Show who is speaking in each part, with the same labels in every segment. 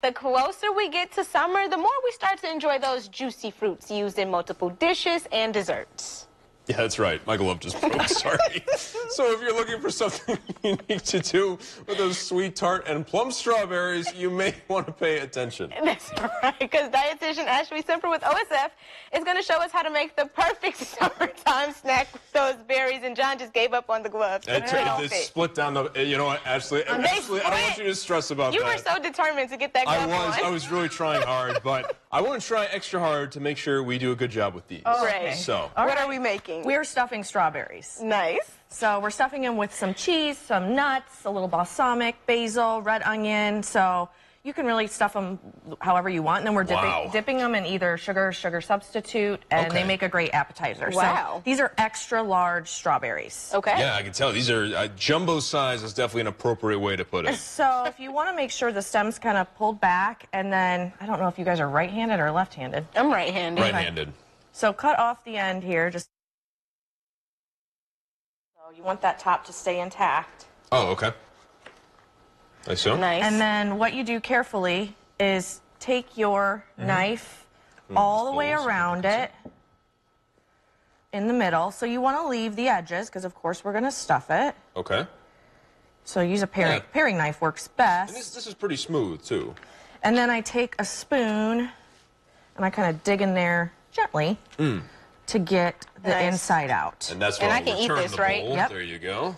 Speaker 1: The closer we get to summer, the more we start to enjoy those juicy fruits used in multiple dishes and desserts.
Speaker 2: Yeah, that's right. Michael Love just broke. Sorry. So if you're looking for something unique to do with those sweet tart and plum strawberries, you may want to pay attention.
Speaker 1: That's right, because dietitian Ashley Semper with OSF is going to show us how to make the perfect summertime snack with those berries. And John just gave up on the gloves.
Speaker 2: It split down the. You know what, Ashley? Ashley, I don't want you to stress about that.
Speaker 1: You were so determined to get that glove on.
Speaker 2: I was really trying hard, but I want to try extra hard to make sure we do a good job with these.
Speaker 1: Oh, right.
Speaker 2: So,
Speaker 1: what are we making?
Speaker 3: We're stuffing strawberries.
Speaker 1: Nice.
Speaker 3: So we're stuffing them with some cheese, some nuts, a little balsamic, basil, red onion. So you can really stuff them however you want. And then we're dipping them in either sugar substitute, and they make a great appetizer.
Speaker 1: Wow.
Speaker 3: So these are extra large strawberries.
Speaker 1: Okay.
Speaker 2: Yeah, I can tell. These are jumbo size is definitely an appropriate way to put it.
Speaker 3: So if you want to make sure the stem's kind of pulled back, and then, I don't know if you guys are right-handed or left-handed.
Speaker 1: I'm right-handed.
Speaker 2: Right-handed.
Speaker 3: So cut off the end here. So you want that top to stay intact.
Speaker 2: Oh, okay. Like so?
Speaker 1: Nice.
Speaker 3: And then what you do carefully is take your knife all the way around it in the middle. So you want to leave the edges because, of course, we're going to stuff it.
Speaker 2: Okay.
Speaker 3: So use a paring knife works best.
Speaker 2: And this is pretty smooth, too.
Speaker 3: And then I take a spoon and I kind of dig in there gently to get the inside out.
Speaker 2: And that's
Speaker 1: And
Speaker 2: why
Speaker 1: I can
Speaker 2: we're
Speaker 1: eat
Speaker 2: turning
Speaker 1: this,
Speaker 2: the
Speaker 1: right?
Speaker 2: bowl.
Speaker 3: Yep.
Speaker 2: There you go.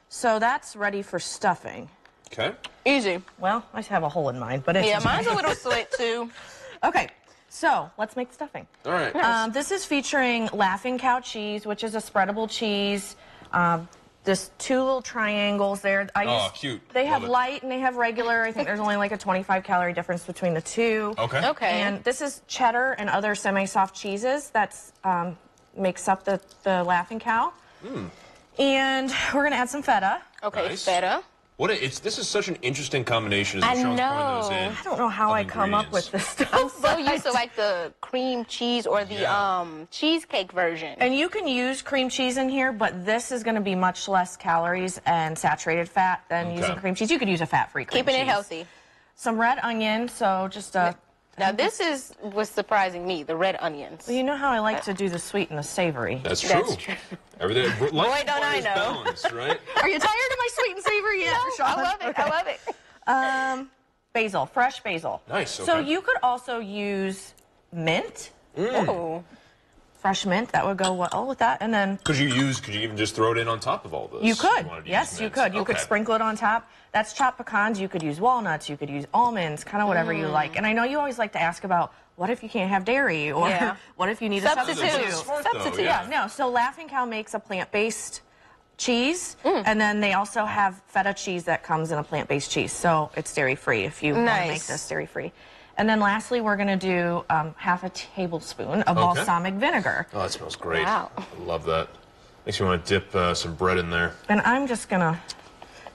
Speaker 3: So that's ready for stuffing.
Speaker 2: Okay.
Speaker 1: Easy.
Speaker 3: Well, I have a hole in mine, but it's
Speaker 1: Yeah, mine's a little slit, too.
Speaker 3: Okay, so let's make the stuffing.
Speaker 2: All right.
Speaker 3: This is featuring Laughing Cow cheese, which is a spreadable cheese. There's two little triangles there.
Speaker 2: Cute.
Speaker 3: They
Speaker 2: Love
Speaker 3: have
Speaker 2: it.
Speaker 3: light and they have regular. I think there's only like a 25-calorie difference between the two.
Speaker 2: Okay.
Speaker 1: Okay.
Speaker 3: And this is cheddar and other semi-soft cheeses. That's makes up the Laughing Cow. And we're going to add some feta.
Speaker 1: Okay,
Speaker 2: Nice.
Speaker 1: feta.
Speaker 2: This is such an interesting combination as Sean's pouring those in.
Speaker 3: I don't know how I come up with this stuff.
Speaker 1: I'm so used to like the cream cheese or the cheesecake version.
Speaker 3: And you can use cream cheese in here, but this is going to be much less calories and saturated fat than using cream cheese. You could use a fat-free cream cheese.
Speaker 1: Keeping it healthy.
Speaker 3: Some red onion, so just a...
Speaker 1: Now this was surprising me, the red onions.
Speaker 3: Well, you know how I like to do the sweet and the savory.
Speaker 2: That's true.
Speaker 1: That's true.
Speaker 2: Everything.
Speaker 1: Boy, don't I know.
Speaker 2: Balance, right?
Speaker 3: Are you tired of my sweet and savory yet,
Speaker 1: No, I love it.
Speaker 3: Okay.
Speaker 1: I love it.
Speaker 3: Basil, fresh basil.
Speaker 2: Nice,
Speaker 3: So
Speaker 2: okay.
Speaker 3: you could also use mint.
Speaker 1: Oh.
Speaker 3: Fresh mint, that would go well with that. And then
Speaker 2: Could you even just throw it in on top of all this?
Speaker 3: you could.
Speaker 2: wanted to
Speaker 3: Yes,
Speaker 2: use
Speaker 3: you
Speaker 2: mint.
Speaker 3: could. You could
Speaker 2: Okay.
Speaker 3: sprinkle it on top. That's chopped pecans. You could use walnuts. You could use almonds, kind of whatever you like. And I know you always like to ask about what if you can't have dairy or what if you need
Speaker 1: Substitute.
Speaker 3: a substitute.
Speaker 2: Smart, though,
Speaker 1: Substitute.
Speaker 3: Yeah, no. So Laughing Cow makes a plant-based cheese, and then they also have feta cheese that comes in a plant-based cheese. So it's dairy-free if you want to make this dairy-free. And then lastly, we're going to do half a tablespoon of balsamic vinegar.
Speaker 2: Oh, that smells great.
Speaker 1: Wow.
Speaker 2: I love that. Makes me want to dip some bread in there.
Speaker 3: And I'm just going to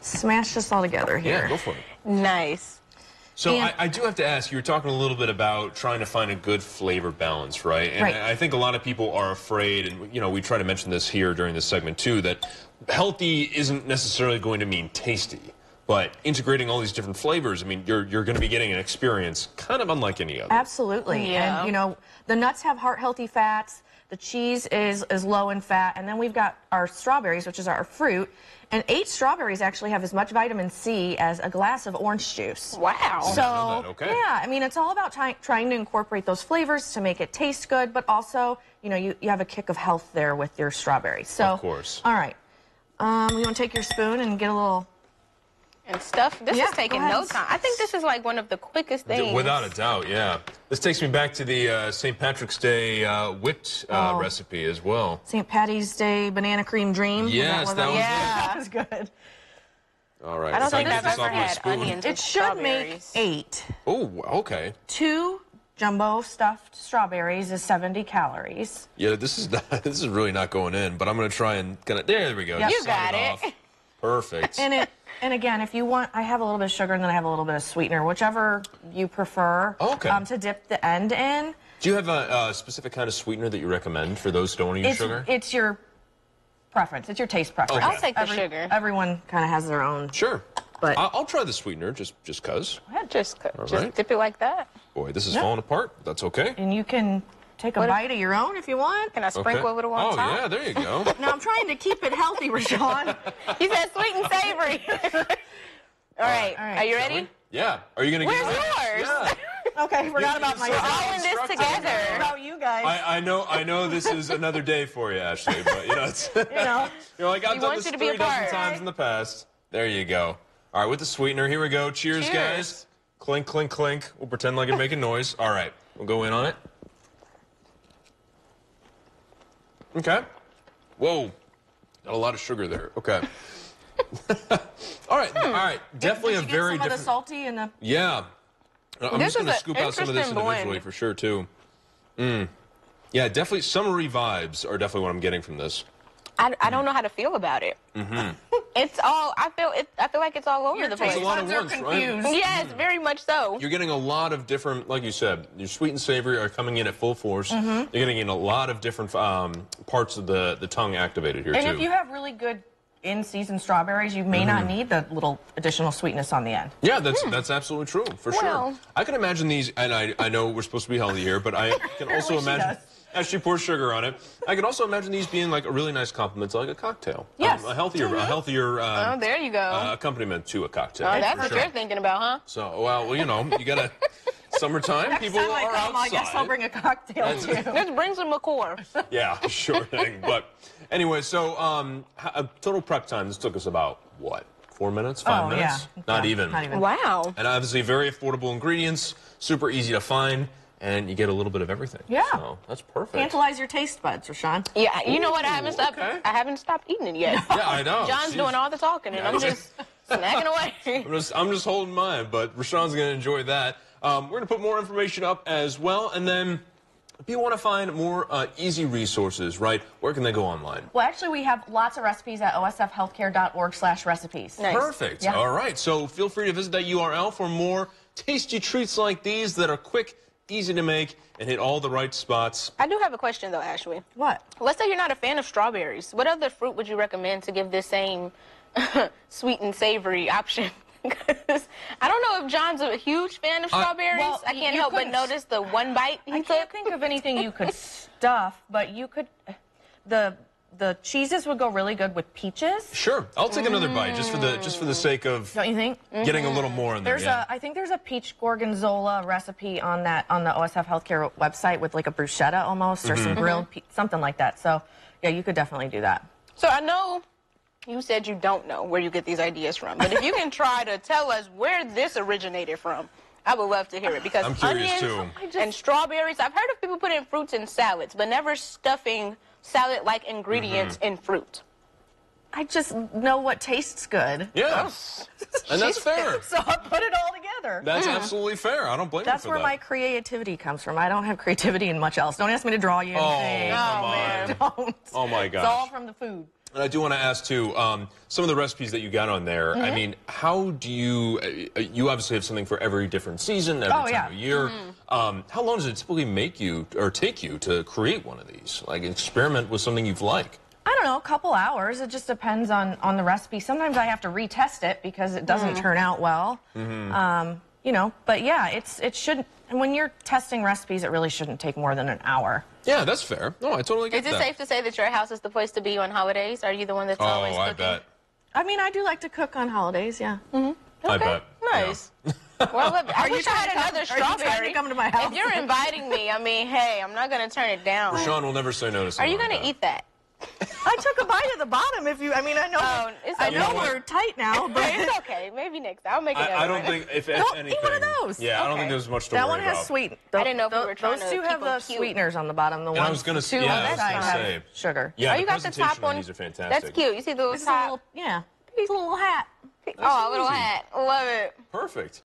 Speaker 3: smash this all together here.
Speaker 2: Yeah, go for it.
Speaker 1: Nice.
Speaker 2: So
Speaker 3: And-
Speaker 2: I do have to ask, you were talking a little bit about trying to find a good flavor balance, right? And
Speaker 3: Right.
Speaker 2: I think a lot of people are afraid, and we try to mention this here during this segment too, that healthy isn't necessarily going to mean tasty. But integrating all these different flavors, I mean, you're going to be getting an experience kind of unlike any other.
Speaker 3: Absolutely.
Speaker 1: Yeah.
Speaker 3: And, you know, the nuts have heart-healthy fats. The cheese is low in fat. And then we've got our strawberries, which is our fruit. And 8 strawberries actually have as much vitamin C as a glass of orange juice.
Speaker 1: Wow.
Speaker 3: So,
Speaker 2: that. Okay.
Speaker 3: yeah, I mean, it's all about trying to incorporate those flavors to make it taste good, but also, you know, you have a kick of health there with your strawberries. So,
Speaker 2: Of course.
Speaker 3: All right. You want to take your spoon and get a little...
Speaker 1: And stuff. This
Speaker 3: Yeah,
Speaker 1: is taking
Speaker 3: go ahead.
Speaker 1: no time. I think this is like one of the quickest things.
Speaker 2: Without a doubt, yeah. This takes me back to the St. Patrick's Day whipped recipe as well.
Speaker 3: St. Patty's Day banana cream dream.
Speaker 2: Yes, that was it.
Speaker 3: That was good.
Speaker 2: All right.
Speaker 1: I don't
Speaker 2: if can
Speaker 1: think
Speaker 2: get
Speaker 1: I've
Speaker 2: this
Speaker 1: ever
Speaker 2: off my
Speaker 1: had
Speaker 2: spoon.
Speaker 1: onions
Speaker 3: It
Speaker 1: with
Speaker 3: should make
Speaker 1: strawberries.
Speaker 3: 8.
Speaker 2: Oh, okay.
Speaker 3: 2 jumbo stuffed strawberries is 70 calories.
Speaker 2: Yeah, this is really not going in, but I'm going to try and kind of, there we go.
Speaker 3: Yep.
Speaker 2: Just
Speaker 1: You
Speaker 2: sign
Speaker 1: got it.
Speaker 2: off. Perfect.
Speaker 3: And again, if you want, I have a little bit of sugar and then I have a little bit of sweetener, whichever you prefer
Speaker 2: Okay.
Speaker 3: to dip the end in.
Speaker 2: Do you have a specific kind of sweetener that you recommend for those who don't want to use sugar?
Speaker 3: It's your preference. It's your taste preference.
Speaker 2: Okay.
Speaker 1: I'll take the sugar.
Speaker 3: Everyone kind of has their own.
Speaker 2: Sure.
Speaker 3: But
Speaker 2: I'll try the sweetener just cause.
Speaker 1: Yeah, just
Speaker 2: right.
Speaker 1: dip it like that.
Speaker 2: Boy, this is falling apart. That's okay.
Speaker 3: and you can take a bite of your own if you want.
Speaker 1: Can I sprinkle a little on
Speaker 2: Oh
Speaker 1: top?
Speaker 2: yeah, there you go.
Speaker 3: Now I'm trying to keep it healthy, Rashawn.
Speaker 1: He said sweet and savory. All right. Are you ready?
Speaker 2: Yeah. Are you gonna
Speaker 1: Where's
Speaker 2: get
Speaker 1: yours?
Speaker 2: Yeah.
Speaker 3: Okay, forgot about
Speaker 2: so
Speaker 3: myself.
Speaker 1: We're all in this
Speaker 2: Instructed.
Speaker 1: together.
Speaker 3: What about you guys?
Speaker 2: I know this is another day for you, Ashley, but it's you're like I've done
Speaker 1: wants
Speaker 2: this
Speaker 1: you to be a
Speaker 2: 3 dozen
Speaker 1: part.
Speaker 2: times in the past. There you go. All right, with the sweetener, here we go. Cheers,
Speaker 1: Cheers.
Speaker 2: guys. Clink, clink, clink. We'll pretend like it's making noise. All right, we'll go in on it. Okay. Whoa, got a lot of sugar there. Okay. All right, all right. Definitely
Speaker 3: Did
Speaker 2: a
Speaker 3: you get
Speaker 2: very
Speaker 3: some of the
Speaker 2: different.
Speaker 3: salty and the.
Speaker 2: Yeah. I'm
Speaker 1: This
Speaker 2: just going
Speaker 1: is
Speaker 2: to
Speaker 1: a
Speaker 2: scoop out some of this
Speaker 1: interesting
Speaker 2: individually
Speaker 1: blend.
Speaker 2: for sure, too. Yeah, definitely summery vibes are definitely what I'm getting from this.
Speaker 1: I don't know how to feel about it. It's all. I feel like it's all over
Speaker 3: Your
Speaker 1: the
Speaker 3: taste
Speaker 1: place.
Speaker 2: a lot of
Speaker 3: buds are
Speaker 2: ones, right?
Speaker 3: confused.
Speaker 1: Yes, very much so.
Speaker 2: You're getting a lot of different, like you said, your sweet and savory are coming in at full force. You're getting in a lot of different parts of the tongue activated here,
Speaker 3: And
Speaker 2: too.
Speaker 3: if you have really good in-season strawberries, you may not need the little additional sweetness on the end.
Speaker 2: Yeah, that's absolutely true, for sure.
Speaker 1: Well-
Speaker 2: I can imagine these, and I know we're supposed to be healthy here, but I can also
Speaker 3: Apparently she
Speaker 2: imagine,
Speaker 3: does.
Speaker 2: as she pours sugar on it, I can also imagine these being like a really nice compliment to like a cocktail.
Speaker 3: Yes.
Speaker 2: A healthier
Speaker 1: Oh, there you go.
Speaker 2: accompaniment to a cocktail.
Speaker 1: Oh, that's
Speaker 2: for
Speaker 1: what
Speaker 2: sure.
Speaker 1: you're thinking about, huh?
Speaker 2: So, well, you know, you gotta, summertime, people
Speaker 3: Next time I
Speaker 2: are
Speaker 3: come, I
Speaker 2: outside.
Speaker 3: guess I'll bring a cocktail too.
Speaker 1: Let's bring some liqueur.
Speaker 2: Yeah, sure thing. But anyway, so total prep time, this took us about, what, 4 minutes, 5 minutes?
Speaker 3: Yeah.
Speaker 2: Not
Speaker 3: Yeah,
Speaker 2: even.
Speaker 3: Not even.
Speaker 1: Wow.
Speaker 2: And obviously very affordable ingredients, super easy to find, and you get a little bit of everything.
Speaker 3: Yeah.
Speaker 2: So that's perfect.
Speaker 3: Tantalize your taste buds, Rashawn.
Speaker 1: Yeah, you know what? I haven't stopped.
Speaker 2: okay.
Speaker 1: I haven't stopped eating it yet.
Speaker 2: Yeah, I know.
Speaker 1: John's
Speaker 2: She's-
Speaker 1: doing all the talking, and I'm just snacking away.
Speaker 2: I'm just holding mine, but Rashawn's going to enjoy that. We're going to put more information up as well, and then if you want to find more easy resources, right, where can they go online?
Speaker 3: Well, actually, we have lots of recipes at osfhealthcare.org/recipes.
Speaker 1: Nice.
Speaker 2: Perfect.
Speaker 3: Yeah.
Speaker 2: All right. So feel free to visit that URL for more tasty treats like these that are quick, easy to make, and hit all the right spots.
Speaker 1: I do have a question, though, Ashley.
Speaker 3: What?
Speaker 1: Let's say you're not a fan of strawberries. What other fruit would you recommend to give this same sweet and savory option? Because I don't know if John's a huge fan of strawberries.
Speaker 3: well,
Speaker 1: I can't
Speaker 3: you
Speaker 1: help but
Speaker 3: couldn't-
Speaker 1: notice the one bite he
Speaker 3: I
Speaker 1: took.
Speaker 3: can't think of anything you could stuff, but you could. The cheeses would go really good with peaches.
Speaker 2: Sure. I'll take another bite just for the sake of
Speaker 3: Don't you think?
Speaker 2: getting a little more in there.
Speaker 3: I think there's a peach gorgonzola recipe on the OSF Healthcare website with like a bruschetta almost or some grilled something like that. So yeah, you could definitely do that.
Speaker 1: So I know you said you don't know where you get these ideas from, but if you can try to tell us where this originated from, I would love to hear it. Because
Speaker 2: I'm curious,
Speaker 1: onions
Speaker 2: too.
Speaker 1: and strawberries, I've heard of people putting fruits in salads, but never stuffing salad-like ingredients in fruit.
Speaker 3: I just know what tastes good.
Speaker 2: Yeah. And that's fair.
Speaker 3: So I put it all together.
Speaker 2: That's absolutely fair. I don't blame
Speaker 3: That's
Speaker 2: you for
Speaker 3: where
Speaker 2: that.
Speaker 3: my creativity comes from. I don't have creativity in much else. Don't ask me to draw you anything.
Speaker 2: come
Speaker 1: man.
Speaker 2: on.
Speaker 3: Don't.
Speaker 2: Oh, my
Speaker 3: It's all
Speaker 2: gosh.
Speaker 3: from the food.
Speaker 2: And I do want to ask, too, some of the recipes that you got on there, I mean, how do you obviously have something for every different season, every time
Speaker 3: yeah.
Speaker 2: of year. How long does it typically take you to create one of these? Like, experiment with something you've liked?
Speaker 3: I don't know, a couple hours. It just depends on the recipe. Sometimes I have to retest it because it doesn't turn out well. You know, but yeah, it shouldn't. And when you're testing recipes, it really shouldn't take more than an hour.
Speaker 2: Yeah, that's fair. No, I totally get
Speaker 1: Is
Speaker 2: that.
Speaker 1: it safe to say that your house is the place to be on holidays? Are you the one that's
Speaker 2: Oh,
Speaker 1: always
Speaker 2: I
Speaker 1: cooking?
Speaker 2: bet.
Speaker 3: I mean, I do like to cook on holidays, yeah.
Speaker 2: I bet.
Speaker 1: Nice. Well, I wish I had another
Speaker 3: Are you trying
Speaker 1: strawberry.
Speaker 3: to come to my house?
Speaker 1: If you're inviting me, I mean, hey, I'm not going to turn it down.
Speaker 2: Sean will never say no to
Speaker 1: Are
Speaker 2: something
Speaker 1: you
Speaker 2: like
Speaker 1: going to
Speaker 2: that.
Speaker 1: eat that?
Speaker 3: I took a bite at the bottom. If you, I mean, I know,
Speaker 1: Oh, it's
Speaker 3: I
Speaker 1: okay.
Speaker 3: know
Speaker 2: You know what?
Speaker 3: we're tight now, but
Speaker 1: It's okay. Maybe next time. I'll make it.
Speaker 2: I don't think, if
Speaker 3: Don't eat
Speaker 2: anything.
Speaker 3: one of those.
Speaker 2: Yeah, I don't
Speaker 1: Okay.
Speaker 2: think there's much to
Speaker 3: that
Speaker 2: worry
Speaker 3: one has
Speaker 2: about.
Speaker 3: sweet.
Speaker 1: I didn't know if we were trying
Speaker 3: those
Speaker 1: to
Speaker 3: two
Speaker 1: keep
Speaker 3: have
Speaker 1: them
Speaker 3: the
Speaker 1: cute.
Speaker 3: sweeteners on the bottom. The
Speaker 2: And I
Speaker 3: ones
Speaker 2: was gonna
Speaker 3: two
Speaker 2: yeah,
Speaker 3: on
Speaker 2: I
Speaker 3: that
Speaker 2: was
Speaker 3: side
Speaker 2: gonna
Speaker 3: have
Speaker 2: say.
Speaker 3: sugar.
Speaker 2: Yeah,
Speaker 1: Oh,
Speaker 2: the
Speaker 1: you got the
Speaker 2: presentation
Speaker 1: top
Speaker 2: on
Speaker 1: one.
Speaker 2: these are fantastic.
Speaker 1: That's cute. You see the little
Speaker 3: This is a
Speaker 1: top?
Speaker 3: little, yeah, it's a little hat.
Speaker 1: Oh, a little
Speaker 2: easy.
Speaker 1: hat. Love it.
Speaker 2: Perfect.